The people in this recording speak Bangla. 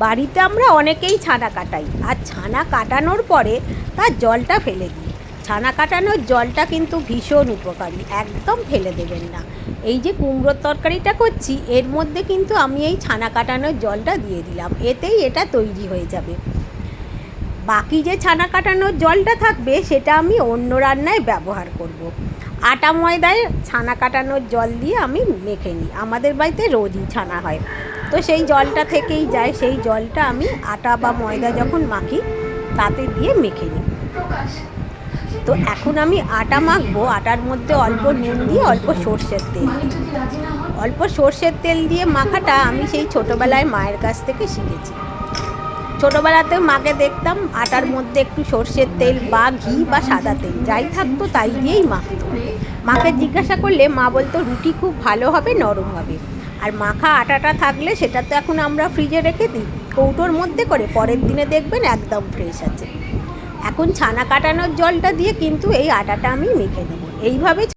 বাড়িতে আমরা অনেকেই ছানা কাটাই, আর ছানা কাটানোর পরে তার জলটা ফেলে দিই। ছানা কাটানোর জলটা কিন্তু ভীষণ উপকারী, একদম ফেলে দেবেন না। এই যে কুমড়োর তরকারিটা করছি, এর মধ্যে কিন্তু আমি এই ছানা কাটানোর জলটা দিয়ে দিলাম, এতেই এটা তৈরি হয়ে যাবে। বাকি যে ছানা কাটানোর জলটা থাকবে সেটা আমি অন্য রান্নায় ব্যবহার করব। আটা ময়দায় ছানা কাটানোর জল দিয়ে আমি মেখে নিই, আমাদের বাড়িতে রোজই ছানা হয়, তো সেই জলটা থেকেই যায়। সেই জলটা আমি আটা বা ময়দা যখন মাখি তাতে দিয়ে মেখে নিই। তো এখন আমি আটা মাখবো, আটার মধ্যে অল্প নুন দিয়ে অল্প সর্ষের তেল দিই। অল্প সর্ষের তেল দিয়ে মাখাটা আমি সেই ছোটোবেলায় মায়ের কাছ থেকে শিখেছি। ছোটোবেলাতে মাকে দেখতাম আটার মধ্যে একটু সর্ষের তেল বা ঘি বা সাদা তেল যাই থাকতো তাই দিয়েই মাখতো। মাকে জিজ্ঞাসা করলে মা বলতো রুটি খুব ভালো হবে, নরম হবে। আর মাখা আটাটা থাকলে সেটা তো এখন আমরা ফ্রিজে রেখে দিই কৌটোর মধ্যে করে, পরের দিনে দেখবেন একদম ফ্রেশ আছে। এখন ছানা কাটানোর জলটা দিয়ে কিন্তু এই আটাটা আমি মেখে নেবো এইভাবে।